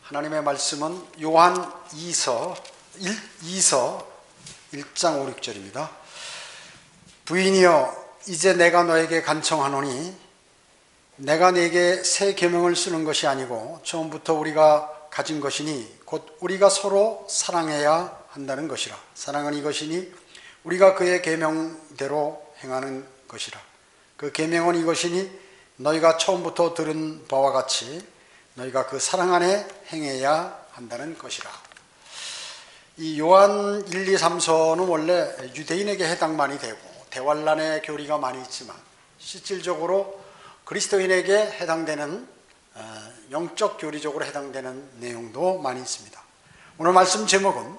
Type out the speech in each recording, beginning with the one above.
하나님의 말씀은 요한 2서 1장 5, 6절입니다. 부인이여 이제 내가 너에게 간청하노니 내가 네게 새 계명을 쓰는 것이 아니고 처음부터 우리가 가진 것이니 곧 우리가 서로 사랑해야 한다는 것이라. 사랑은 이것이니 우리가 그의 계명대로 행하는 것이라. 그 계명은 이것이니 너희가 처음부터 들은 바와 같이 너희가 그 사랑 안에 행해야 한다는 것이라. 이 요한 1, 2, 3서는 원래 유대인에게 해당만이 되고 대환란의 교리가 많이 있지만 실질적으로 그리스도인에게 해당되는 영적 교리적으로 해당되는 내용도 많이 있습니다. 오늘 말씀 제목은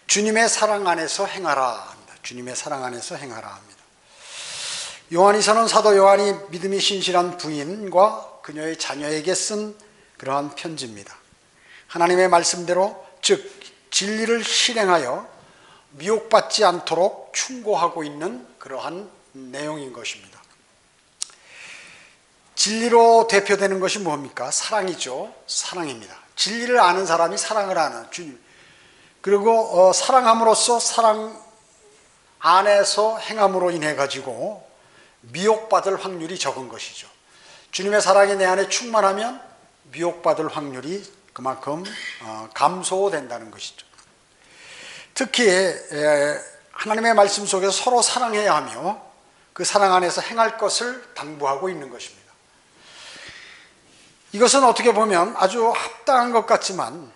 주님의 사랑 안에서 행하라 합니다. 주님의 사랑 안에서 행하라 합니다. 요한이서는 사도 요한이 믿음이 신실한 부인과 그녀의 자녀에게 쓴 그러한 편지입니다. 하나님의 말씀대로 즉 진리를 실행하여 미혹받지 않도록 충고하고 있는 그러한 내용인 것입니다. 진리로 대표되는 것이 뭡니까? 사랑이죠. 사랑입니다. 진리를 아는 사람이 사랑을 아는 주님. 그리고 사랑함으로써 사랑 안에서 행함으로 인해 가지고 미혹받을 확률이 적은 것이죠. 주님의 사랑이 내 안에 충만하면 미혹받을 확률이 그만큼 감소된다는 것이죠. 특히 하나님의 말씀 속에서 서로 사랑해야 하며 그 사랑 안에서 행할 것을 당부하고 있는 것입니다. 이것은 어떻게 보면 아주 합당한 것 같지만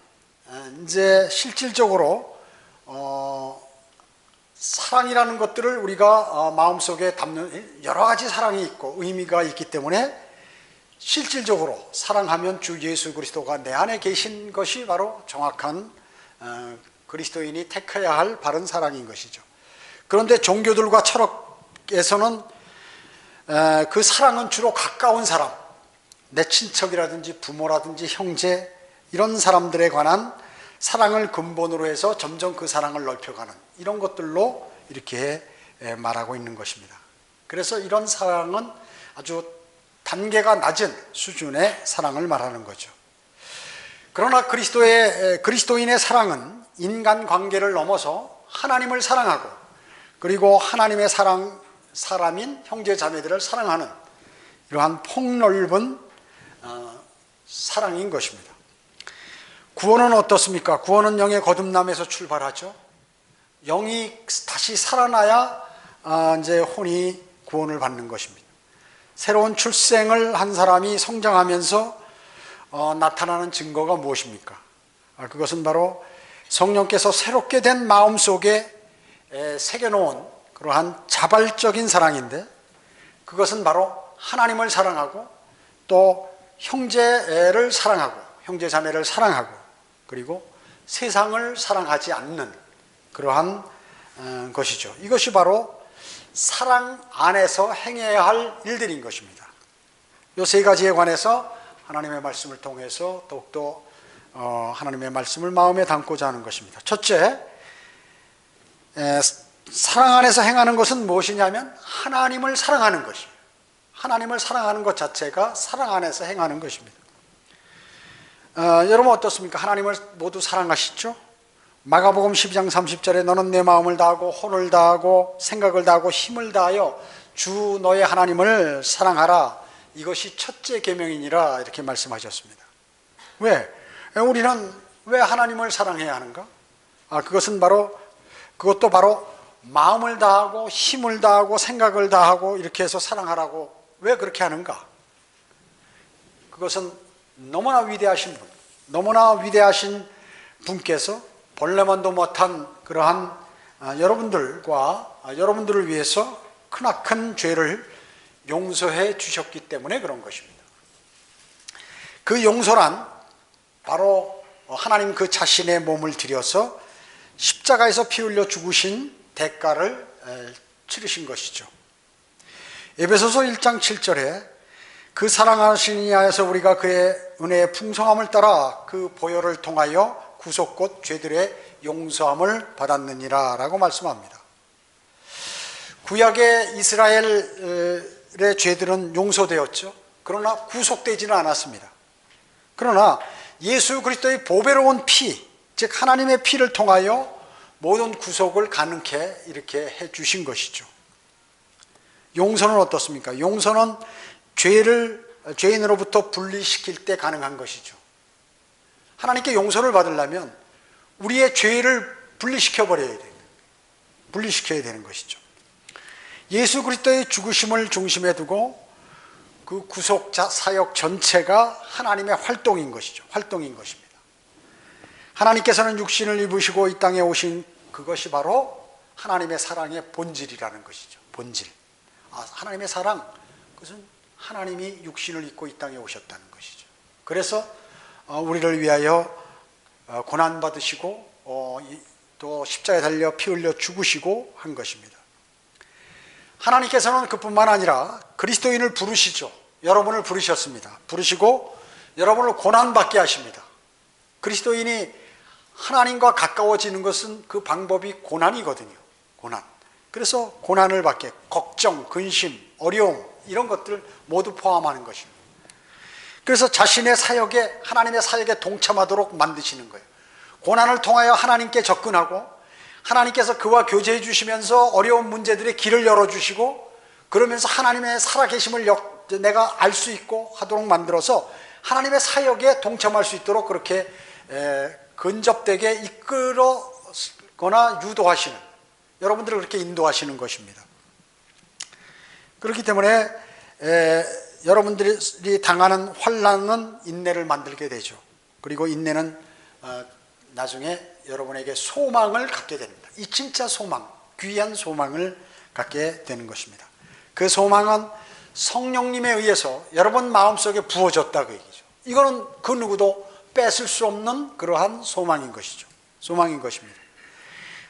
이제 실질적으로 사랑이라는 것들을 우리가 마음속에 담는 여러 가지 사랑이 있고 의미가 있기 때문에 실질적으로 사랑하면 주 예수 그리스도가 내 안에 계신 것이 바로 정확한 그리스도인이 택해야 할 바른 사랑인 것이죠. 그런데 종교들과 철학에서는 그 사랑은 주로 가까운 사람, 내 친척이라든지 부모라든지 형제 이런 사람들에 관한 사랑을 근본으로 해서 점점 그 사랑을 넓혀가는 이런 것들로 이렇게 말하고 있는 것입니다. 그래서 이런 사랑은 아주 단계가 낮은 수준의 사랑을 말하는 거죠. 그러나 그리스도인의 사랑은 인간관계를 넘어서 하나님을 사랑하고 그리고 하나님의 사람인 형제자매들을 사랑하는 이러한 폭넓은 사랑인 것입니다. 구원은 어떻습니까? 구원은 영의 거듭남에서 출발하죠. 영이 다시 살아나야 이제 혼이 구원을 받는 것입니다. 새로운 출생을 한 사람이 성장하면서 나타나는 증거가 무엇입니까? 그것은 바로 성령께서 새롭게 된 마음속에 새겨놓은 그러한 자발적인 사랑인데 그것은 바로 하나님을 사랑하고 또 형제를 사랑하고 형제자매를 사랑하고 그리고 세상을 사랑하지 않는 그러한 것이죠. 이것이 바로 사랑 안에서 행해야 할 일들인 것입니다. 이 세 가지에 관해서 하나님의 말씀을 통해서 더욱더 하나님의 말씀을 마음에 담고자 하는 것입니다. 첫째, 사랑 안에서 행하는 것은 무엇이냐면 하나님을 사랑하는 것입니다. 하나님을 사랑하는 것 자체가 사랑 안에서 행하는 것입니다. 여러분 어떻습니까? 하나님을 모두 사랑하시죠? 마가복음 12장 30절에 너는 내 마음을 다하고 혼을 다하고 생각을 다하고 힘을 다하여 주 너의 하나님을 사랑하라. 이것이 첫째 계명이니라 이렇게 말씀하셨습니다. 왜? 우리는 왜 하나님을 사랑해야 하는가? 그것도 바로 마음을 다하고 힘을 다하고 생각을 다하고 이렇게 해서 사랑하라고 왜 그렇게 하는가? 그것은 너무나 위대하신 분께서 벌레만도 못한 그러한 여러분들을 위해서 크나큰 죄를 용서해 주셨기 때문에 그런 것입니다. 그 용서란 바로 하나님 그 자신의 몸을 들여서 십자가에서 피 흘려 죽으신 대가를 치르신 것이죠. 에베소서 1장 7절에 그 사랑하신 이하에서 우리가 그의 은혜의 풍성함을 따라 그 보혈을 통하여 구속 곧 죄들의 용서함을 받았느니라 라고 말씀합니다. 구약의 이스라엘의 죄들은 용서되었죠. 그러나 구속되지는 않았습니다. 그러나 예수 그리스도의 보배로운 피, 즉 하나님의 피를 통하여 모든 구속을 가능케 이렇게 해 주신 것이죠. 용서는 어떻습니까? 용서는 죄인으로부터 분리시킬 때 가능한 것이죠. 하나님께 용서를 받으려면 우리의 죄를 분리시켜야 되는 것이죠. 예수 그리스도의 죽으심을 중심에 두고 그 구속자 사역 전체가 하나님의 활동인 것이죠. 활동인 것입니다. 하나님께서는 육신을 입으시고 이 땅에 오신 그것이 바로 하나님의 사랑의 본질이라는 것이죠. 본질. 하나님의 사랑, 그것은 하나님이 육신을 입고 이 땅에 오셨다는 것이죠. 그래서 우리를 위하여 고난받으시고 또 십자가에 달려 피 흘려 죽으시고 한 것입니다. 하나님께서는 그뿐만 아니라 그리스도인을 부르시죠. 여러분을 부르셨습니다. 부르시고 여러분을 고난받게 하십니다. 그리스도인이 하나님과 가까워지는 것은 그 방법이 고난이거든요. 고난. 그래서 고난을 받게, 걱정, 근심, 어려움 이런 것들을 모두 포함하는 것입니다. 그래서 자신의 사역에, 하나님의 사역에 동참하도록 만드시는 거예요. 고난을 통하여 하나님께 접근하고 하나님께서 그와 교제해 주시면서 어려운 문제들의 길을 열어주시고 그러면서 하나님의 살아계심을 내가 알 수 있고 하도록 만들어서 하나님의 사역에 동참할 수 있도록 그렇게 근접되게 이끌어거나 유도하시는, 여러분들을 그렇게 인도하시는 것입니다. 그렇기 때문에 여러분들이 당하는 환난은 인내를 만들게 되죠. 그리고 인내는 나중에 여러분에게 소망을 갖게 됩니다. 이 진짜 소망, 귀한 소망을 갖게 되는 것입니다. 그 소망은 성령님에 의해서 여러분 마음속에 부어졌다 그 얘기죠. 이거는 그 누구도 뺏을 수 없는 그러한 소망인 것이죠. 소망인 것입니다.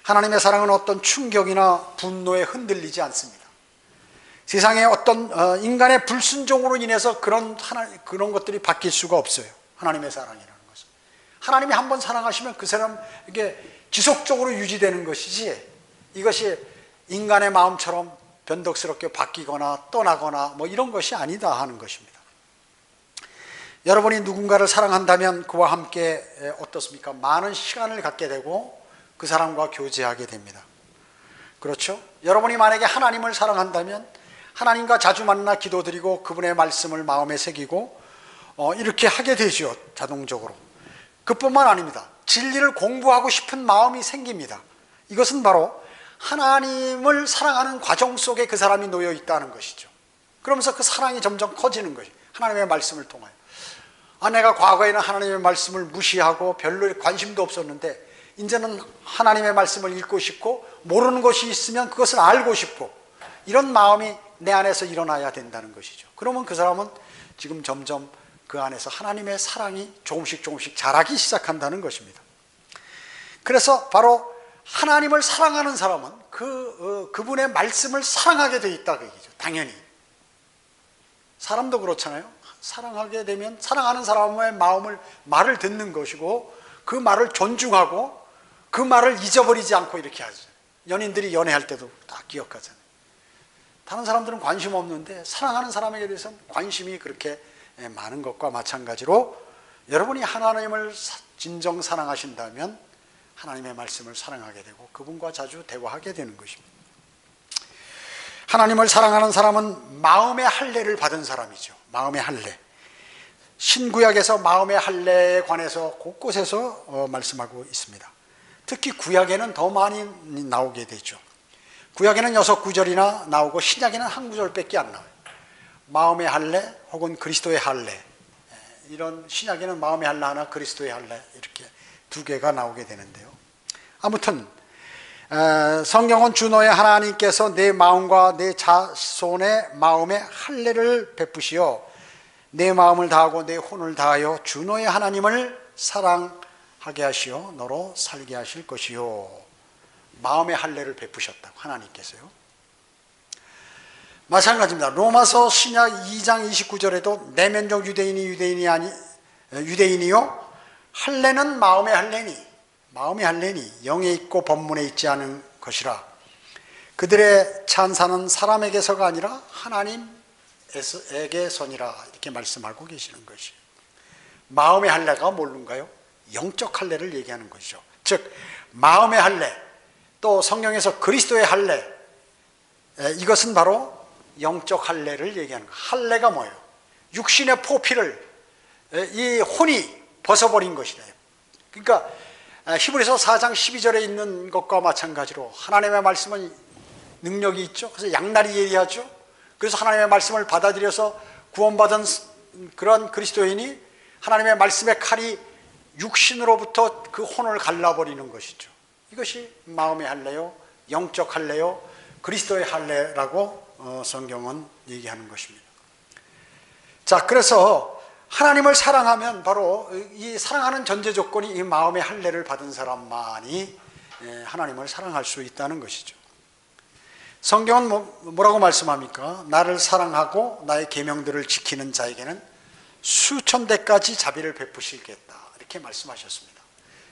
하나님의 사랑은 어떤 충격이나 분노에 흔들리지 않습니다. 세상에 어떤 인간의 불순종으로 인해서 그런 것들이 바뀔 수가 없어요. 하나님의 사랑이라는 것은. 하나님이 한번 사랑하시면 그 사람에게 지속적으로 유지되는 것이지 이것이 인간의 마음처럼 변덕스럽게 바뀌거나 떠나거나 뭐 이런 것이 아니다 하는 것입니다. 여러분이 누군가를 사랑한다면 그와 함께 어떻습니까? 많은 시간을 갖게 되고 그 사람과 교제하게 됩니다. 그렇죠? 여러분이 만약에 하나님을 사랑한다면 하나님과 자주 만나 기도드리고 그분의 말씀을 마음에 새기고 이렇게 하게 되죠. 자동적으로. 그뿐만 아닙니다. 진리를 공부하고 싶은 마음이 생깁니다. 이것은 바로 하나님을 사랑하는 과정 속에 그 사람이 놓여 있다는 것이죠. 그러면서 그 사랑이 점점 커지는 것이죠. 하나님의 말씀을 통하여. 내가 과거에는 하나님의 말씀을 무시하고 별로 관심도 없었는데 이제는 하나님의 말씀을 읽고 싶고 모르는 것이 있으면 그것을 알고 싶고 이런 마음이 내 안에서 일어나야 된다는 것이죠. 그러면 그 사람은 지금 점점 그 안에서 하나님의 사랑이 조금씩 자라기 시작한다는 것입니다. 그래서 바로 하나님을 사랑하는 사람은 그분의 말씀을 사랑하게 돼 있다 그 얘기죠. 당연히. 사람도 그렇잖아요. 사랑하게 되면 사랑하는 사람의 말을 듣는 것이고 그 말을 존중하고 그 말을 잊어버리지 않고 이렇게 하죠. 연인들이 연애할 때도 다 기억하잖아요. 다른 사람들은 관심 없는데 사랑하는 사람에게 대해서는 관심이 그렇게 많은 것과 마찬가지로 여러분이 하나님을 진정 사랑하신다면 하나님의 말씀을 사랑하게 되고 그분과 자주 대화하게 되는 것입니다. 하나님을 사랑하는 사람은 마음의 할례를 받은 사람이죠. 마음의 할례. 신구약에서 마음의 할례에 관해서 곳곳에서 말씀하고 있습니다. 특히 구약에는 더 많이 나오게 되죠. 구약에는 6구절이나 나오고 신약에는 1구절밖에 안 나와요. 마음의 할례 혹은 그리스도의 할례. 이런 신약에는 마음의 할례 하나, 그리스도의 할례 이렇게 2개가 나오게 되는데요. 아무튼 성경은 주 너의 하나님께서 내 마음과 내 자손의 마음에 할례를 베푸시어 내 마음을 다하고 내 혼을 다하여 주 너의 하나님을 사랑하게 하시어 너로 살게 하실 것이요. 마음의 할례를 베푸셨다고 하나님께서요. 마찬가지입니다. 로마서 신약 2장 29절에도 내면적 유대인이요 할례는 마음의 할례니 영에 있고 법문에 있지 않은 것이라. 그들의 찬사는 사람에게서가 아니라 하나님에게서니라 이렇게 말씀하고 계시는 것이에요. 마음의 할례가 뭘까요? 영적 할례를 얘기하는 것이죠. 즉 마음의 할례, 또 성경에서 그리스도의 할례, 이것은 바로 영적 할례를 얘기하는 거예요. 할례가 뭐예요? 육신의 포피를 이 혼이 벗어버린 것이래요. 그러니까 히브리서 4장 12절에 있는 것과 마찬가지로 하나님의 말씀은 능력이 있죠. 그래서 양날이 예리하죠. 그래서 하나님의 말씀을 받아들여서 구원받은 그런 그리스도인이 하나님의 말씀의 칼이 육신으로부터 그 혼을 갈라버리는 것이죠. 이것이 마음의 할례요, 영적 할례요, 그리스도의 할례라고 성경은 얘기하는 것입니다. 자, 그래서 하나님을 사랑하면 바로 이 사랑하는 전제 조건이 이 마음의 할례를 받은 사람만이 하나님을 사랑할 수 있다는 것이죠. 성경은 뭐라고 말씀합니까? 나를 사랑하고 나의 계명들을 지키는 자에게는 수천 대까지 자비를 베푸시겠다, 이렇게 말씀하셨습니다.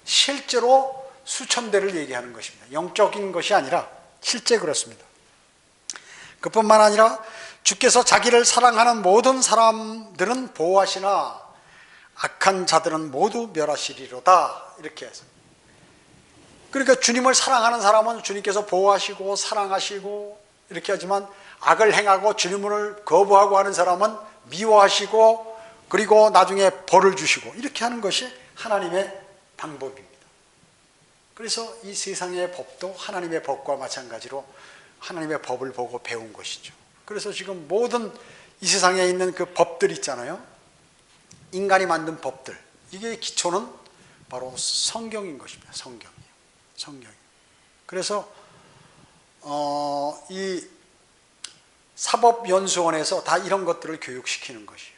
실제로 수천 대를 얘기하는 것입니다. 영적인 것이 아니라 실제 그렇습니다. 그뿐만 아니라 주께서 자기를 사랑하는 모든 사람들은 보호하시나 악한 자들은 모두 멸하시리로다, 이렇게 해서, 그러니까 주님을 사랑하는 사람은 주님께서 보호하시고 사랑하시고 이렇게 하지만 악을 행하고 주님을 거부하고 하는 사람은 미워하시고 그리고 나중에 벌을 주시고 이렇게 하는 것이 하나님의 방법입니다. 그래서 이 세상의 법도 하나님의 법과 마찬가지로 하나님의 법을 보고 배운 것이죠. 그래서 지금 모든 이 세상에 있는 그 법들 있잖아요. 인간이 만든 법들, 이게 기초는 바로 성경인 것입니다. 성경이요. 그래서 이 사법연수원에서 다 이런 것들을 교육시키는 것이에요.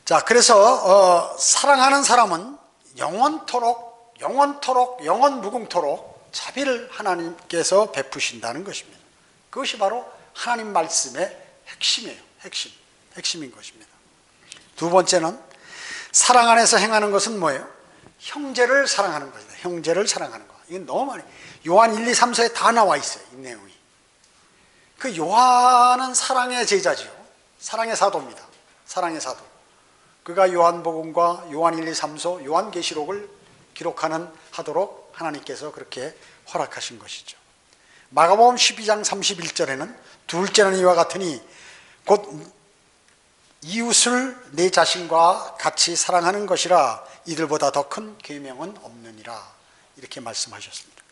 자, 그래서 사랑하는 사람은 영원토록 영원 무궁토록 자비를 하나님께서 베푸신다는 것입니다. 그것이 바로 하나님 말씀의 핵심이에요. 핵심인 것입니다. 두 번째는 사랑 안에서 행하는 것은 뭐예요? 형제를 사랑하는 것이다. 형제를 사랑하는 것. 이건 너무 많이, 요한 1, 2, 3서에 다 나와 있어요. 이 내용이. 그 요한은 사랑의 제자지요. 사랑의 사도입니다. 사랑의 사도. 그가 요한복음과 요한 1, 2, 3서, 요한계시록을 기록하는 하도록 하나님께서 그렇게 허락하신 것이죠. 마가복음 12장 31절에는 둘째는 이와 같으니 곧 이웃을 내 자신과 같이 사랑하는 것이라 이들보다 더 큰 계명은 없느니라, 이렇게 말씀하셨습니다.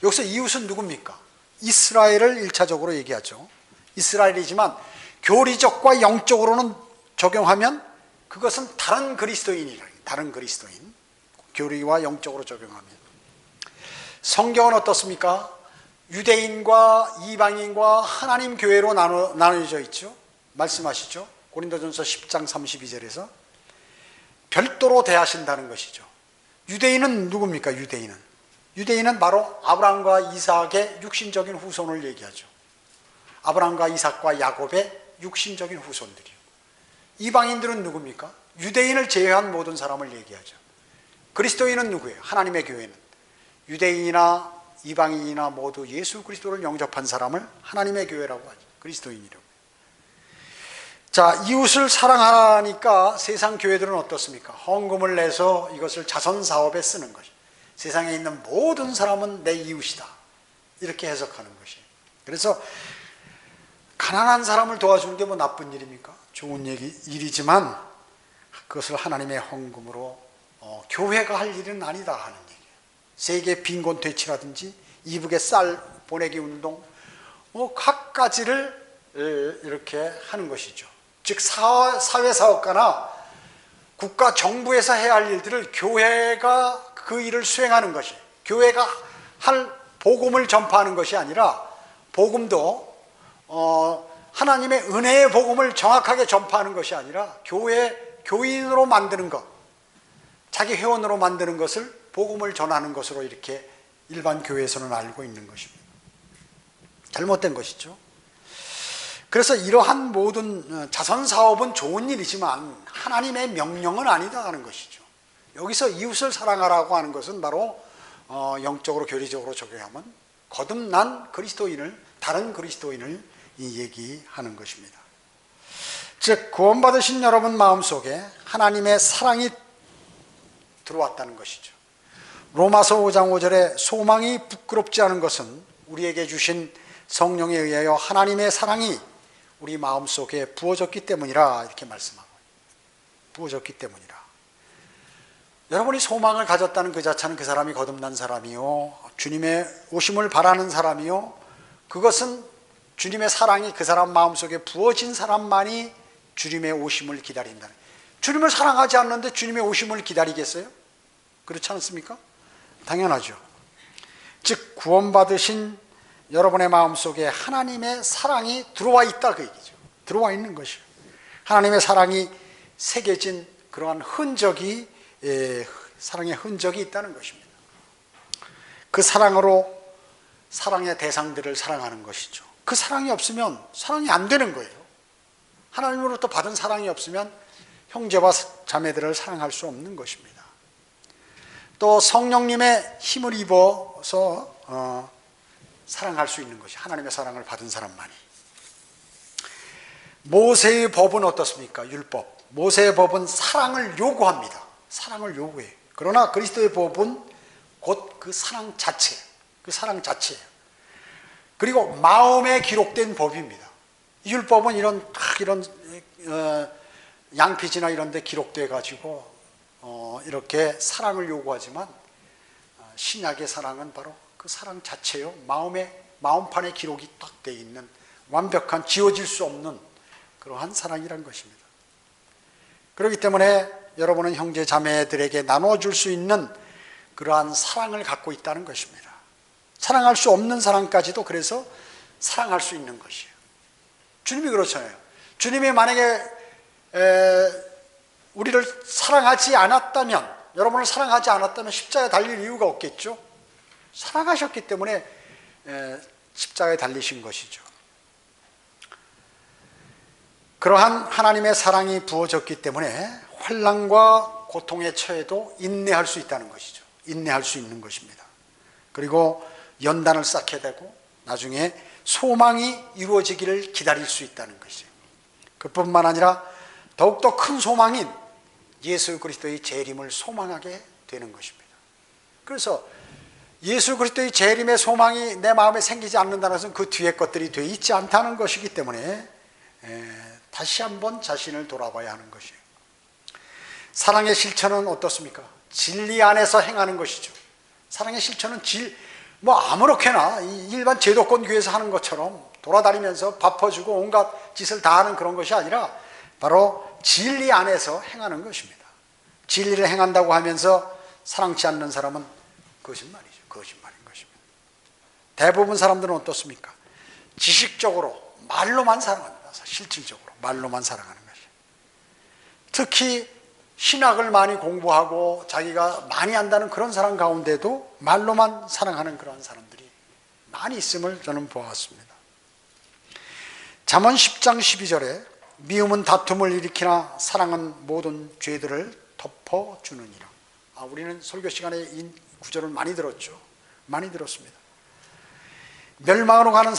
여기서 이웃은 누굽니까? 이스라엘을 1차적으로 얘기하죠. 이스라엘이지만 교리적과 영적으로는 적용하면 그것은 다른 그리스도인이라, 다른 그리스도인. 교리와 영적으로 적용하면. 성경은 어떻습니까? 유대인과 이방인과 하나님 교회로 나눠져 있죠. 말씀하시죠. 고린도전서 10장 32절에서 별도로 대하신다는 것이죠. 유대인은 누굽니까? 유대인은 바로 아브라함과 이삭의 육신적인 후손을 얘기하죠. 아브라함과 이삭과 야곱의 육신적인 후손들이요. 이방인들은 누굽니까? 유대인을 제외한 모든 사람을 얘기하죠. 그리스도인은 누구예요? 하나님의 교회는 유대인이나 이방인이나 모두 예수 그리스도를 영접한 사람을 하나님의 교회라고 하죠. 그리스도인이라고. 자, 이웃을 사랑하니까 세상 교회들은 어떻습니까? 헌금을 내서 이것을 자선 사업에 쓰는 것이. 세상에 있는 모든 사람은 내 이웃이다, 이렇게 해석하는 것이에요. 그래서 가난한 사람을 도와주는 게 뭐 나쁜 일입니까? 좋은 일이지만 그것을 하나님의 헌금으로 교회가 할 일은 아니다 하는 얘기예요. 세계 빈곤 퇴치라든지 이북의 쌀 보내기 운동, 각가지를 이렇게 하는 것이죠. 즉 사회사업가나 국가 정부에서 해야 할 일들을 교회가 그 일을 수행하는 것이, 교회가 할 복음을 전파하는 것이 아니라 복음도 하나님의 은혜의 복음을 정확하게 전파하는 것이 아니라 교인으로 만드는 것, 자기 회원으로 만드는 것을 복음을 전하는 것으로 이렇게 일반 교회에서는 알고 있는 것입니다. 잘못된 것이죠. 그래서 이러한 모든 자선사업은 좋은 일이지만 하나님의 명령은 아니다 하는 것이죠. 여기서 이웃을 사랑하라고 하는 것은 바로 영적으로 교리적으로 적용하면 거듭난 그리스도인을, 다른 그리스도인을 얘기하는 것입니다. 즉 구원받으신 여러분 마음속에 하나님의 사랑이 들어왔다는 것이죠. 로마서 5장 5절에 소망이 부끄럽지 않은 것은 우리에게 주신 성령에 의하여 하나님의 사랑이 우리 마음속에 부어졌기 때문이라, 이렇게 말씀하고, 부어졌기 때문이라. 여러분이 소망을 가졌다는 그 자체는 그 사람이 거듭난 사람이요, 주님의 오심을 바라는 사람이요, 그것은 주님의 사랑이 그 사람 마음속에 부어진 사람만이 주님의 오심을 기다린다는, 주님을 사랑하지 않는데 주님의 오심을 기다리겠어요? 그렇지 않습니까? 당연하죠. 즉 구원받으신 여러분의 마음속에 하나님의 사랑이 들어와 있다, 그 얘기죠. 들어와 있는 것이요, 하나님의 사랑이 새겨진 그러한 흔적이, 사랑의 흔적이 있다는 것입니다. 그 사랑으로 사랑의 대상들을 사랑하는 것이죠. 그 사랑이 없으면 사랑이 안 되는 거예요. 하나님으로부터 받은 사랑이 없으면 형제와 자매들을 사랑할 수 없는 것입니다. 또 성령님의 힘을 입어서 사랑할 수 있는 것이, 하나님의 사랑을 받은 사람만이. 모세의 법은 어떻습니까? 율법. 모세의 법은 사랑을 요구합니다. 사랑을 요구해요. 그러나 그리스도의 법은 곧 그 사랑 자체, 그 사랑 자체예요. 그리고 마음에 기록된 법입니다. 율법은 이런 양피지나 이런 데 기록돼 가지고 이렇게 사랑을 요구하지만, 신약의 사랑은 바로 그 사랑 자체요, 마음판에 기록이 딱 돼 있는 완벽한, 지워질 수 없는 그러한 사랑이란 것입니다. 그렇기 때문에 여러분은 형제 자매들에게 나눠줄 수 있는 그러한 사랑을 갖고 있다는 것입니다. 사랑할 수 없는 사람까지도 그래서 사랑할 수 있는 것이에요. 주님이 그렇잖아요. 주님이 만약에 우리를 사랑하지 않았다면, 여러분을 사랑하지 않았다면 십자가에 달릴 이유가 없겠죠. 사랑하셨기 때문에 십자가에 달리신 것이죠. 그러한 하나님의 사랑이 부어졌기 때문에 환난과 고통에 처해도 인내할 수 있다는 것이죠. 인내할 수 있는 것입니다. 그리고 연단을 쌓게 되고 나중에 소망이 이루어지기를 기다릴 수 있다는 것이죠. 그뿐만 아니라 더욱더 큰 소망인 예수 그리스도의 재림을 소망하게 되는 것입니다. 그래서 예수 그리스도의 재림의 소망이 내 마음에 생기지 않는다는 것은 그 뒤에 것들이 돼 있지 않다는 것이기 때문에 다시 한번 자신을 돌아봐야 하는 것이에요. 사랑의 실천은 어떻습니까? 진리 안에서 행하는 것이죠. 사랑의 실천은 아무렇게나 일반 제도권 교회에서 하는 것처럼 돌아다니면서 밥 퍼주고 온갖 짓을 다 하는 그런 것이 아니라 바로 진리 안에서 행하는 것입니다. 진리를 행한다고 하면서 사랑치 않는 사람은 거짓말이죠. 거짓말인 것입니다. 대부분 사람들은 어떻습니까? 지식적으로 말로만 사랑합니다. 실질적으로 말로만 사랑하는 것이에요. 특히 신학을 많이 공부하고 자기가 많이 안다는 그런 사람 가운데도 말로만 사랑하는 그런 사람들이 많이 있음을 저는 보았습니다. 잠언 10장 12절에 미움은 다툼을 일으키나 사랑은 모든 죄들을 덮어주느니라. 우리는 설교 시간에 이 구절을 많이 들었죠. 많이 들었습니다. 멸망으로 가는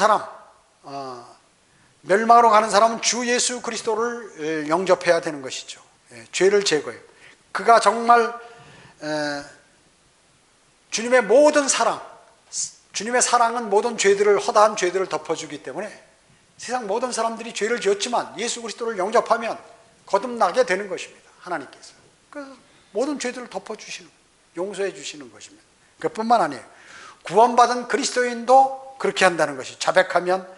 사람은 주 예수 그리스도를 영접해야 되는 것이죠. 죄를 제거해요. 그가 정말 주님의 모든 사랑, 주님의 사랑은 모든 죄들을, 허다한 죄들을 덮어주기 때문에 세상 모든 사람들이 죄를 지었지만 예수 그리스도를 영접하면 거듭나게 되는 것입니다. 하나님께서. 그래서 모든 죄들을 덮어주시는, 용서해 주시는 것입니다. 그뿐만 아니에요. 구원받은 그리스도인도 그렇게 한다는 것이, 자백하면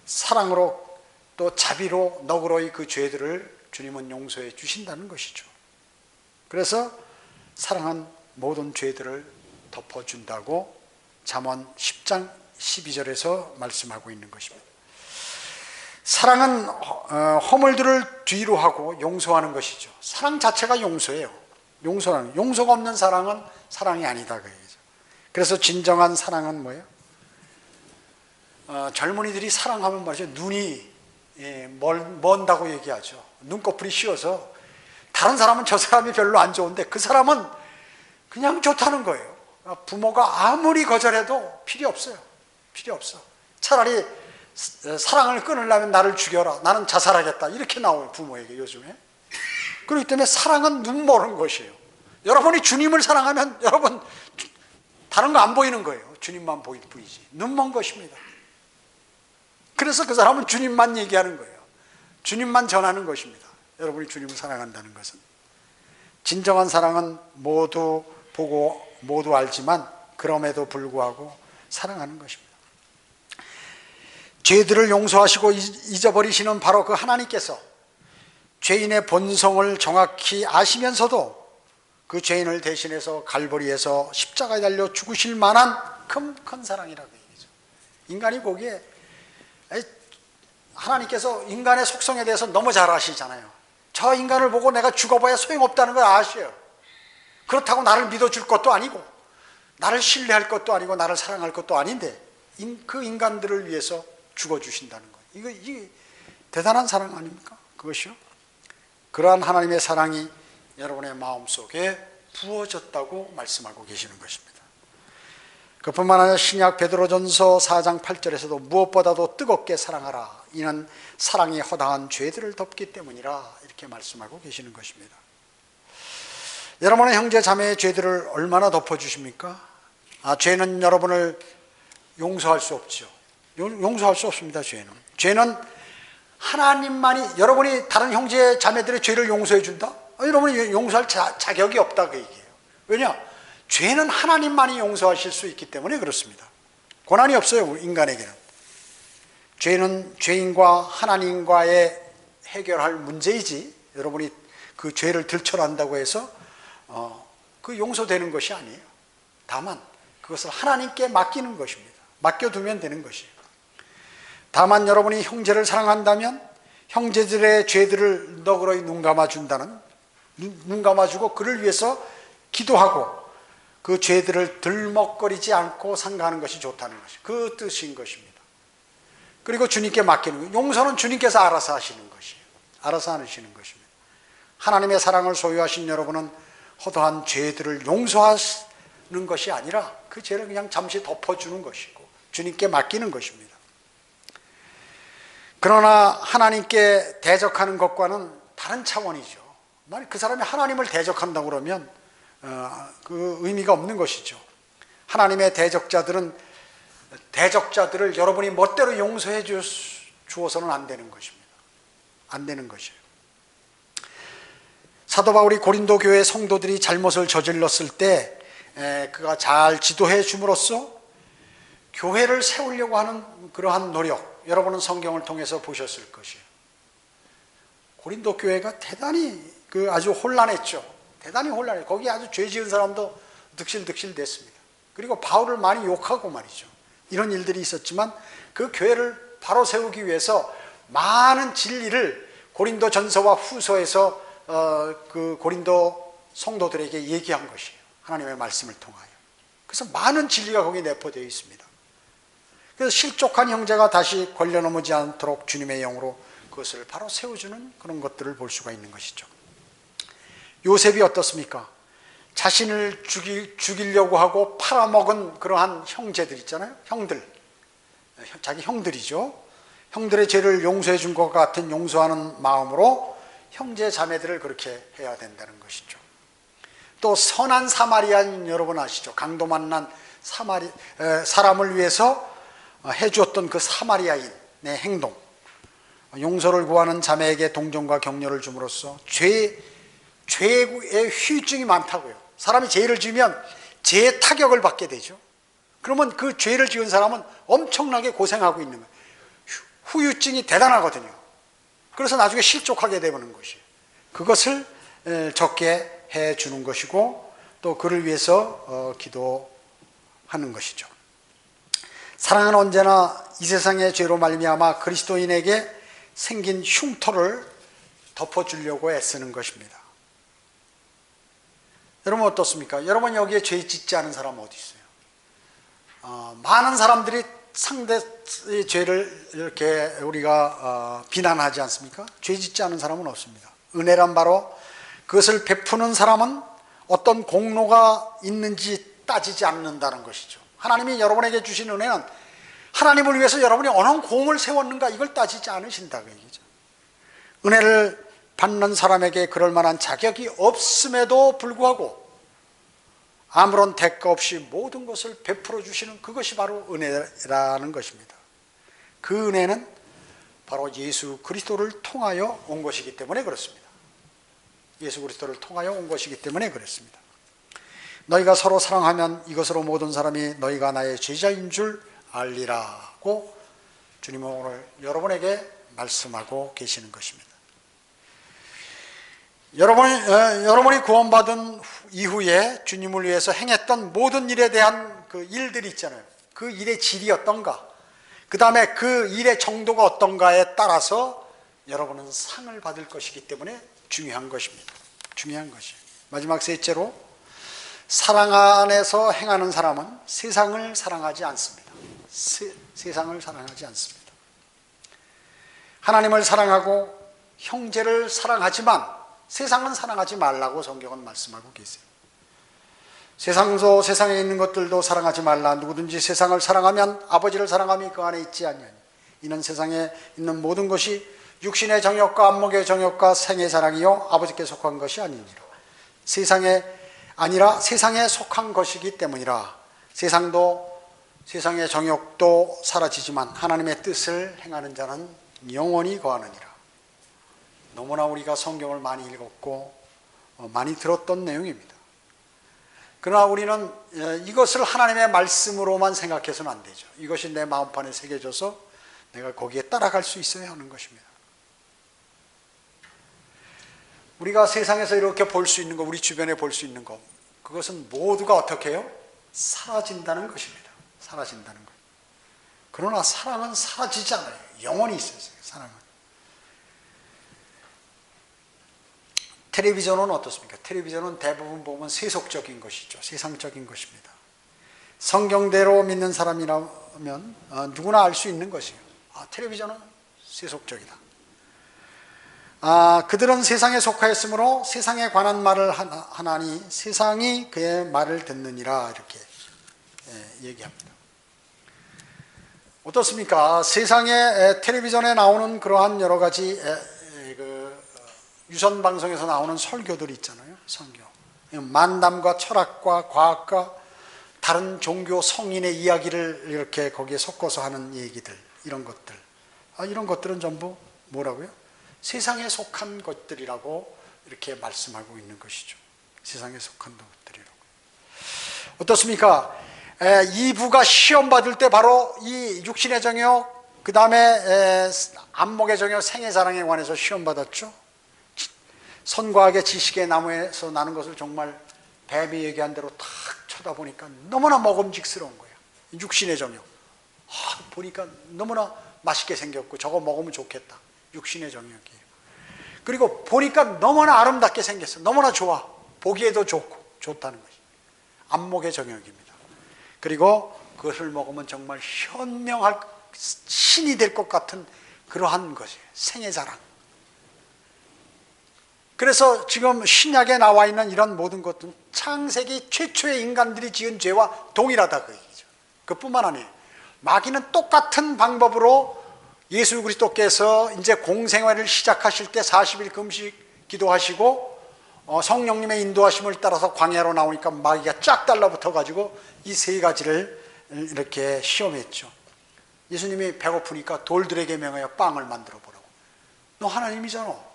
사랑으로 또 자비로 너그러이 그 죄들을 주님은 용서해 주신다는 것이죠. 그래서 사랑은 모든 죄들을 덮어준다고 잠언 10장 12절에서 말씀하고 있는 것입니다. 사랑은 허물들을 뒤로 하고 용서하는 것이죠. 사랑 자체가 용서예요. 용서가 없는 사랑은 사랑이 아니다, 그 얘기죠. 그래서 진정한 사랑은 뭐예요? 젊은이들이 사랑하면 말이죠, 눈이 먼다고 얘기하죠. 눈꺼풀이 씌어서 다른 사람은 저 사람이 별로 안 좋은데 그 사람은 그냥 좋다는 거예요. 부모가 아무리 거절해도 필요 없어요. 필요 없어. 차라리 사랑을 끊으려면 나를 죽여라. 나는 자살하겠다. 이렇게 나와요, 부모에게 요즘에. 그렇기 때문에 사랑은 눈 모르는 것이에요. 여러분이 주님을 사랑하면 여러분 다른 거 안 보이는 거예요. 주님만 보이지. 눈 먼 것입니다. 그래서 그 사람은 주님만 얘기하는 거예요. 주님만 전하는 것입니다. 여러분이 주님을 사랑한다는 것은. 진정한 사랑은 모두 보고 모두 알지만 그럼에도 불구하고 사랑하는 것입니다. 죄들을 용서하시고 잊어버리시는 바로 그 하나님께서 죄인의 본성을 정확히 아시면서도 그 죄인을 대신해서 갈보리에서 십자가에 달려 죽으실 만한 큰 사랑이라고 얘기죠. 인간이 보기에 하나님께서 인간의 속성에 대해서 너무 잘 아시잖아요. 저 인간을 보고 내가 죽어봐야 소용없다는 걸 아셔요. 그렇다고 나를 믿어줄 것도 아니고 나를 신뢰할 것도 아니고 나를 사랑할 것도 아닌데 그 인간들을 위해서 죽어주신다는 거예요. 이게 대단한 사랑 아닙니까? 그것이요. 그러한 하나님의 사랑이 여러분의 마음속에 부어졌다고 말씀하고 계시는 것입니다. 그뿐만 아니라 신약 베드로전서 4장 8절에서도 무엇보다도 뜨겁게 사랑하라. 이는 사랑이 허다한 죄들을 덮기 때문이라 이렇게 말씀하고 계시는 것입니다. 여러분의 형제 자매의 죄들을 얼마나 덮어주십니까? 죄는 여러분을 용서할 수 없죠. 용서할 수 없습니다. 죄는 하나님만이, 여러분이 다른 형제 자매들의 죄를 용서해 준다? 여러분이 용서할 자격이 없다 그 얘기예요. 왜냐? 죄는 하나님만이 용서하실 수 있기 때문에 그렇습니다. 권한이 없어요, 인간에게는. 죄는 죄인과 하나님과의 해결할 문제이지 여러분이 그 죄를 들춰낸다고 해서 그 용서되는 것이 아니에요. 다만 그것을 하나님께 맡기는 것입니다. 맡겨두면 되는 것이에요. 다만 여러분이 형제를 사랑한다면 형제들의 죄들을 너그러이 눈 감아주고 그를 위해서 기도하고 그 죄들을 들먹거리지 않고 상가하는 것이 좋다는 것이 그 뜻인 것입니다. 그리고 주님께 맡기는 거예요. 용서는 주님께서 알아서 하시는 것이에요. 알아서 하시는 것입니다. 하나님의 사랑을 소유하신 여러분은 허다한 죄들을 용서하는 것이 아니라 그 죄를 그냥 잠시 덮어주는 것이고 주님께 맡기는 것입니다. 그러나 하나님께 대적하는 것과는 다른 차원이죠. 만약 그 사람이 하나님을 대적한다고 그러면 그 의미가 없는 것이죠. 하나님의 대적자들을 여러분이 멋대로 용서해 주어서는 안 되는 것입니다. 안 되는 것이에요. 사도 바울이 고린도 교회 성도들이 잘못을 저질렀을 때 그가 잘 지도해 줌으로써 교회를 세우려고 하는 그러한 노력, 여러분은 성경을 통해서 보셨을 것이에요. 고린도 교회가 대단히 아주 혼란했죠. 대단히 혼란해요. 거기 아주 죄 지은 사람도 득실득실 됐습니다. 그리고 바울을 많이 욕하고 말이죠. 이런 일들이 있었지만 그 교회를 바로 세우기 위해서 많은 진리를 고린도 전서와 후서에서 그 고린도 성도들에게 얘기한 것이에요. 하나님의 말씀을 통하여. 그래서 많은 진리가 거기에 내포되어 있습니다. 그래서 실족한 형제가 다시 걸려넘지 않도록 주님의 영으로 그것을 바로 세워주는 그런 것들을 볼 수가 있는 것이죠. 요셉이 어떻습니까? 자신을 죽이려고 하고 팔아먹은 그러한 형제들 있잖아요. 자기 형들이죠. 형들의 죄를 용서해 준 것 같은 용서하는 마음으로 형제 자매들을 그렇게 해야 된다는 것이죠. 또 선한 사마리아인 여러분 아시죠? 강도 만난 사람을 위해서 해주었던 그 사마리아인의 행동, 용서를 구하는 자매에게 동정과 격려를 줌으로써 죄의 후유증이 많다고요. 사람이 죄를 지으면 죄의 타격을 받게 되죠. 그러면 그 죄를 지은 사람은 엄청나게 고생하고 있는 거예요. 후유증이 대단하거든요. 그래서 나중에 실족하게 되는 것이에요. 그것을 적게 해주는 것이고 또 그를 위해서 기도하는 것이죠. 사랑은 언제나 이 세상의 죄로 말미암아 그리스도인에게 생긴 흉터를 덮어주려고 애쓰는 것입니다. 여러분 어떻습니까? 여러분 여기에 죄 짓지 않은 사람 어디 있어요? 많은 사람들이 상대의 죄를 이렇게 우리가 비난하지 않습니까? 죄 짓지 않은 사람은 없습니다. 은혜란 바로 그것을 베푸는 사람은 어떤 공로가 있는지 따지지 않는다는 것이죠. 하나님이 여러분에게 주신 은혜는 하나님을 위해서 여러분이 어느 공을 세웠는가 이걸 따지지 않으신다고 얘기죠. 은혜를 받는 사람에게 그럴 만한 자격이 없음에도 불구하고 아무런 대가 없이 모든 것을 베풀어 주시는 그것이 바로 은혜라는 것입니다. 그 은혜는 바로 예수 그리스도를 통하여 온 것이기 때문에 그렇습니다. 예수 그리스도를 통하여 온 것이기 때문에 그렇습니다. 너희가 서로 사랑하면 이것으로 모든 사람이 너희가 나의 제자인 줄 알리라고 주님은 오늘 여러분에게 말씀하고 계시는 것입니다. 여러분이 구원받은 이후에 주님을 위해서 행했던 모든 일에 대한 그 일들이 있잖아요. 그 일의 질이 어떤가, 그 다음에 그 일의 정도가 어떤가에 따라서 여러분은 상을 받을 것이기 때문에 중요한 것입니다. 중요한 것이에요. 마지막 셋째로, 사랑 안에서 행하는 사람은 세상을 사랑하지 않습니다. 세상을 사랑하지 않습니다. 하나님을 사랑하고 형제를 사랑하지만 세상은 사랑하지 말라고 성경은 말씀하고 계세요. 세상에 있는 것들도 사랑하지 말라. 누구든지 세상을 사랑하면 아버지를 사랑함이 그 안에 있지 않냐니. 이는 세상에 있는 모든 것이 육신의 정욕과 안목의 정욕과 생의 사랑이요 아버지께 속한 것이 아니니라. 세상에 아니라 세상에 속한 것이기 때문이라. 세상의 정욕도 사라지지만 하나님의 뜻을 행하는 자는 영원히 거하느니라. 너무나 우리가 성경을 많이 읽었고 많이 들었던 내용입니다. 그러나 우리는 이것을 하나님의 말씀으로만 생각해서는 안 되죠. 이것이 내 마음판에 새겨져서 내가 거기에 따라갈 수 있어야 하는 것입니다. 우리가 세상에서 이렇게 볼 수 있는 것, 우리 주변에 볼 수 있는 것, 그것은 모두가 어떻게 해요? 사라진다는 것입니다. 사라진다는 것. 그러나 사랑은 사라지지 않아요. 영원히 있어요. 사랑은. 텔레비전은 어떻습니까? 텔레비전은 대부분 보면 세속적인 것이죠. 세상적인 것입니다. 성경대로 믿는 사람이라면 누구나 알 수 있는 것이에요. 텔레비전은 세속적이다. 그들은 세상에 속하였으므로 세상에 관한 말을 하나니 세상이 그의 말을 듣느니라 이렇게 얘기합니다. 어떻습니까? 세상에 텔레비전에 나오는 그러한 여러 가지 유선 방송에서 나오는 설교들이 있잖아요. 설교. 만담과 철학과 과학과 다른 종교 성인의 이야기를 이렇게 거기에 섞어서 하는 얘기들, 이런 것들. 이런 것들은 전부 뭐라고요? 세상에 속한 것들이라고 이렇게 말씀하고 있는 것이죠. 세상에 속한 것들이라고. 어떻습니까? 이부가 시험 받을 때 바로 이 육신의 정욕, 그 다음에 안목의 정욕, 생의 사랑에 관해서 시험 받았죠. 선과학의 지식의 나무에서 나는 것을 정말 뱀이 얘기한 대로 탁 쳐다보니까 너무나 먹음직스러운 거예요. 육신의 정욕. 보니까 너무나 맛있게 생겼고 저거 먹으면 좋겠다. 육신의 정욕이에요. 그리고 보니까 너무나 아름답게 생겼어. 너무나 좋아. 보기에도 좋고 좋다는 것이 안목의 정욕입니다. 그리고 그것을 먹으면 정말 현명할 신이 될 것 같은 그러한 것이에요. 생의 자랑. 그래서 지금 신약에 나와 있는 이런 모든 것들은 창세기 최초의 인간들이 지은 죄와 동일하다 그 얘기죠. 그뿐만 아니에요. 마귀는 똑같은 방법으로 예수 그리스도께서 이제 공생활을 시작하실 때 40일 금식 기도하시고 성령님의 인도하심을 따라서 광야로 나오니까 마귀가 쫙 달라붙어 가지고 이 세 가지를 이렇게 시험했죠. 예수님이 배고프니까 돌들에게 명하여 빵을 만들어 보라고. 너 하나님이잖아.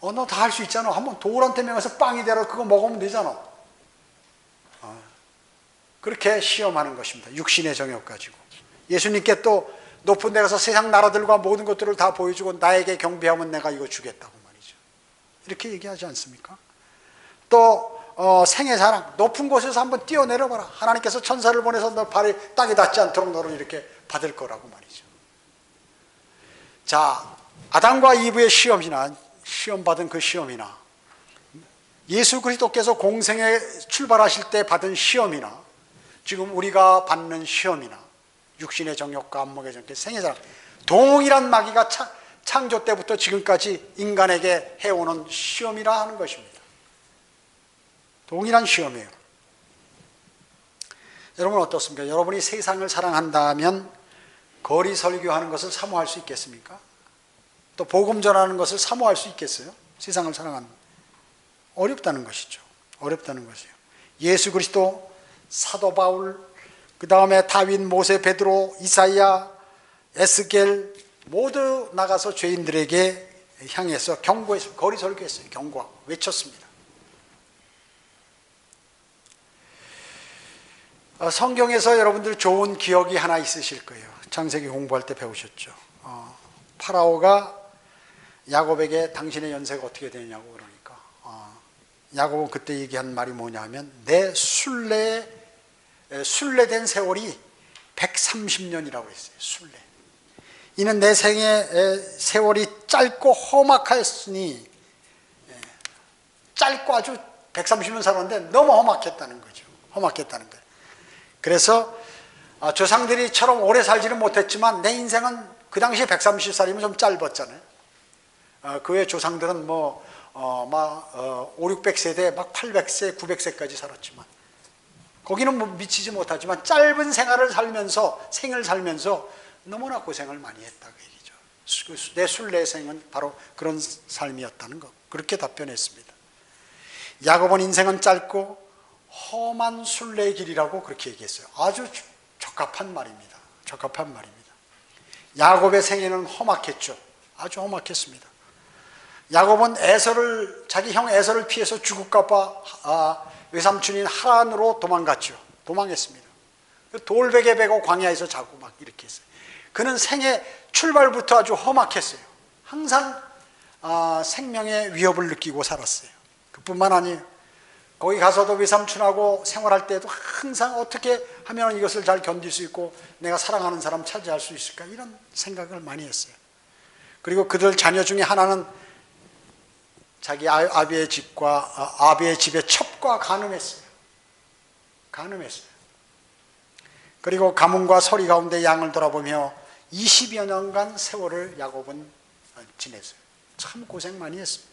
너 다 할 수 있잖아. 한번 돌한테 명해서 빵이 되라. 그거 먹으면 되잖아. 그렇게 시험하는 것입니다. 육신의 정욕 가지고. 예수님께 또 높은 데 가서 세상 나라들과 모든 것들을 다 보여주고 나에게 경배하면 내가 이거 주겠다고 말이죠. 이렇게 얘기하지 않습니까? 또 생의 사랑, 높은 곳에서 한번 뛰어내려봐라. 하나님께서 천사를 보내서 너 발이 땅에 닿지 않도록 너를 이렇게 받을 거라고 말이죠. 자, 아담과 이브의 시험받은 그 시험이나 예수 그리스도께서 공생에 출발하실 때 받은 시험이나 지금 우리가 받는 시험이나 육신의 정욕과 안목의 정욕, 생의 사랑, 동일한 마귀가 창조 때부터 지금까지 인간에게 해오는 시험이라 하는 것입니다. 동일한 시험이에요. 여러분 어떻습니까? 여러분이 세상을 사랑한다면 거리 설교하는 것을 사모할 수 있겠습니까? 또 복음 전하는 것을 사모할 수 있겠어요? 세상을 사랑하는, 어렵다는 것이죠. 어렵다는 것이에요. 예수 그리스도, 사도 바울, 그 다음에 다윗, 모세, 베드로, 이사야, 에스겔 모두 나가서 죄인들에게 향해서 경고했어요. 거리 설교했어요. 경고하고 외쳤습니다. 성경에서 여러분들 좋은 기억이 하나 있으실 거예요. 창세기 공부할 때 배우셨죠. 파라오가 야곱에게 당신의 연세가 어떻게 되냐고 그러니까 야곱은 그때 얘기한 말이 뭐냐 하면 내 순례된 세월이 130년이라고 했어요. 순례. 이는 내 생의 세월이 짧고 험악하였으니, 짧고 아주 130년 살았는데 너무 험악했다는 거죠. 험악했다는 거예요. 그래서 조상들이처럼 오래 살지는 못했지만 내 인생은 그 당시에 130살이면 좀 짧았잖아요. 그 외 조상들은 막 5, 600세대 막 800세, 900세까지 살았지만 거기는 뭐 미치지 못하지만 짧은 생을 살면서 너무나 고생을 많이 했다 그 얘기죠. 내 순례생은 바로 그런 삶이었다는 것. 그렇게 답변했습니다. 야곱은 인생은 짧고 험한 순례의 길이라고 그렇게 얘기했어요. 아주 적합한 말입니다. 적합한 말입니다. 야곱의 생애는 험악했죠. 아주 험악했습니다. 야곱은 자기 형 에서를 피해서 죽을까 봐 외삼촌인 하란으로 도망갔죠. 도망했습니다. 돌베개 베고 광야에서 자고 막 이렇게 했어요. 그는 생애 출발부터 아주 험악했어요. 항상 생명의 위협을 느끼고 살았어요. 그뿐만 아니에요. 거기 가서도 외삼촌하고 생활할 때도 항상 어떻게 하면 이것을 잘 견딜 수 있고 내가 사랑하는 사람 차지할 수 있을까 이런 생각을 많이 했어요. 그리고 그들 자녀 중에 하나는 자기 아비의 집에 첩과 간음했어요. 그리고 가문과 서리 가운데 양을 돌아보며 20여 년간 세월을 야곱은 지냈어요. 참 고생 많이 했습니다.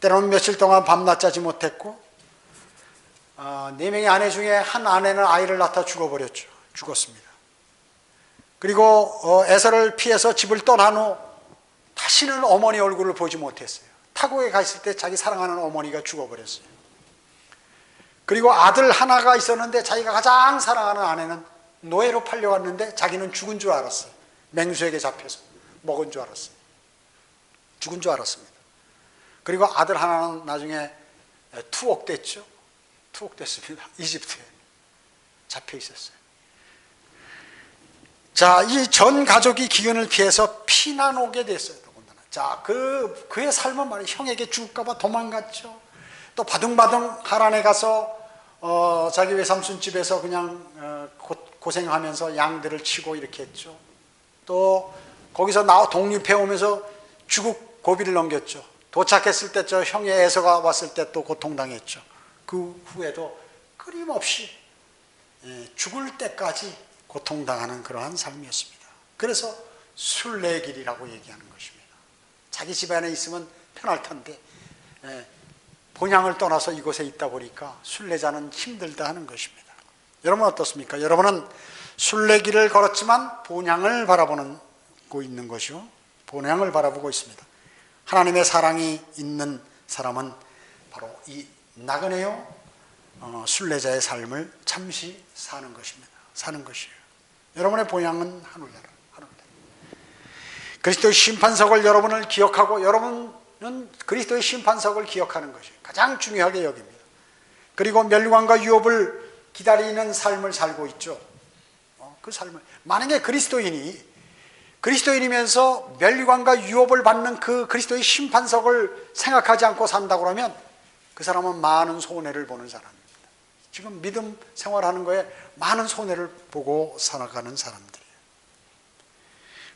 때로는 며칠 동안 밤낮 자지 못했고 4명의 아내 중에 한 아내는 아이를 낳다 죽었습니다. 그리고 에서를 피해서 집을 떠난 후 다시는 어머니 얼굴을 보지 못했어요. 타국에 가 있을 때 자기 사랑하는 어머니가 죽어버렸어요. 그리고 아들 하나가 있었는데 자기가 가장 사랑하는 아내는 노예로 팔려갔는데 자기는 죽은 줄 알았어요. 맹수에게 잡혀서 먹은 줄 알았어요. 죽은 줄 알았습니다. 그리고 아들 하나는 나중에 투옥됐죠. 투옥됐습니다. 이집트에 잡혀 있었어요. 자, 이 전 가족이 기근을 피해서 피난 오게 됐어요. 더군다나. 자, 그의 삶은 말이에요. 형에게 죽을까봐 도망갔죠. 또 바둥바둥 하란에 가서 자기 외삼촌 집에서 그냥 고생하면서 양들을 치고 이렇게 했죠. 또 거기서 독립해 오면서 죽을 고비를 넘겼죠. 도착했을 때 저 형의 에서가 왔을 때 또 고통당했죠. 그 후에도 끊임없이 죽을 때까지 고통당하는 그러한 삶이었습니다. 그래서 순례의 길이라고 얘기하는 것입니다. 자기 집안에 있으면 편할 텐데 본향을 떠나서 이곳에 있다 보니까 순례자는 힘들다 하는 것입니다. 여러분 어떻습니까? 여러분은 순례길을 걸었지만 본향을 바라보고 있는 것이요. 본향을 바라보고 있습니다. 하나님의 사랑이 있는 사람은 바로 이 나그네요 순례자의 삶을 잠시 사는 것입니다. 사는 것이에요. 여러분의 본향은 하늘나라. 그리스도의 심판석을 여러분을 기억하고 여러분은 그리스도의 심판석을 기억하는 것이 가장 중요하게 여깁니다. 그리고 멸망과 유업을 기다리는 삶을 살고 있죠. 그 삶을 만약에 그리스도인이면서 멸망과 유업을 받는 그 그리스도의 심판석을 생각하지 않고 산다고 하면 그 사람은 많은 손해를 보는 사람입니다. 지금 믿음 생활하는 거에 많은 손해를 보고 살아가는 사람들이에요.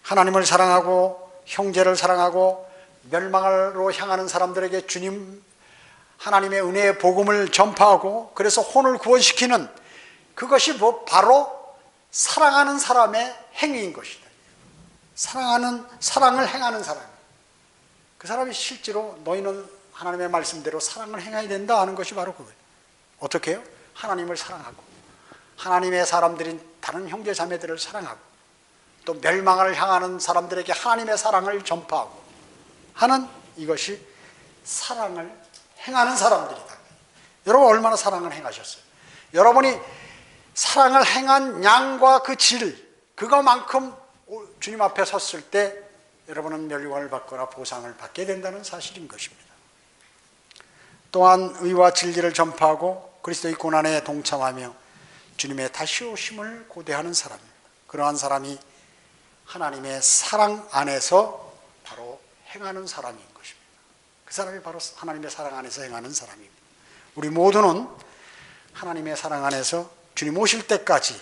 하나님을 사랑하고 형제를 사랑하고 멸망으로 향하는 사람들에게 주님 하나님의 은혜의 복음을 전파하고 그래서 혼을 구원시키는 그것이 바로 사랑하는 사람의 행위인 것이다. 사랑을 행하는 사람. 그 사람이 실제로 너희는 하나님의 말씀대로 사랑을 행해야 된다 하는 것이 바로 그거예요. 어떻게 해요? 하나님을 사랑하고 하나님의 사람들인 다른 형제 자매들을 사랑하고 또 멸망을 향하는 사람들에게 하나님의 사랑을 전파하고 하는 이것이 사랑을 행하는 사람들이다. 여러분 얼마나 사랑을 행하셨어요? 여러분이 사랑을 행한 양과 그 질, 그거만큼 주님 앞에 섰을 때 여러분은 멸류관을 받거나 보상을 받게 된다는 사실인 것입니다. 또한 의와 진리를 전파하고 그리스도의 고난에 동참하며 주님의 다시 오심을 고대하는 사람입니다. 그러한 사람이 하나님의 사랑 안에서 바로 행하는 사람인 것입니다. 그 사람이 바로 하나님의 사랑 안에서 행하는 사람입니다. 우리 모두는 하나님의 사랑 안에서 주님 오실 때까지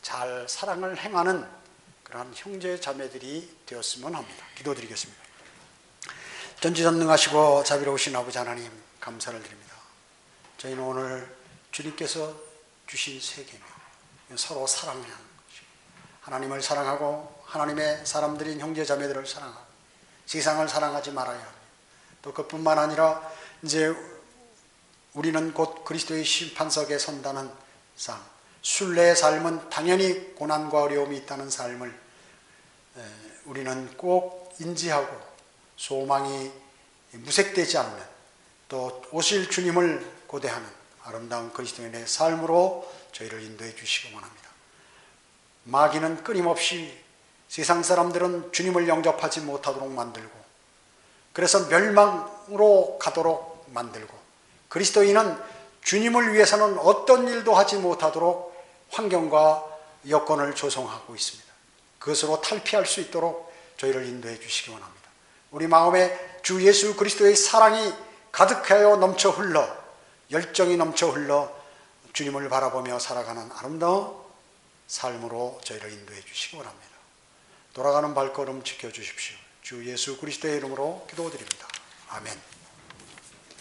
잘 사랑을 행하는 그러한 형제 자매들이 되었으면 합니다. 기도드리겠습니다. 전지전능하시고 자비로우신 아버지 하나님, 감사를 드립니다. 저희는 오늘 주님께서 주신 세 계명, 서로 사랑하는 것이고 하나님을 사랑하고 하나님의 사람들인 형제 자매들을 사랑하고 세상을 사랑하지 말아야 합니다. 또 그뿐만 아니라 이제 우리는 곧 그리스도의 심판석에 선다는 삶, 순례의 삶은 당연히 고난과 어려움이 있다는 삶을 우리는 꼭 인지하고 소망이 무색되지 않는, 또 오실 주님을 고대하는 아름다운 그리스도인의 삶으로 저희를 인도해 주시기 원합니다. 마귀는 끊임없이 세상 사람들은 주님을 영접하지 못하도록 만들고, 그래서 멸망으로 가도록 만들고, 그리스도인은 주님을 위해서는 어떤 일도 하지 못하도록 환경과 여건을 조성하고 있습니다. 그것으로 탈피할 수 있도록 저희를 인도해 주시기 원합니다. 우리 마음에 주 예수 그리스도의 사랑이 가득하여 넘쳐 흘러, 열정이 넘쳐 흘러 주님을 바라보며 살아가는 아름다운 삶으로 저희를 인도해 주시기 원합니다. 돌아가는 발걸음 지켜주십시오. 주 예수 그리스도의 이름으로 기도드립니다. 아멘.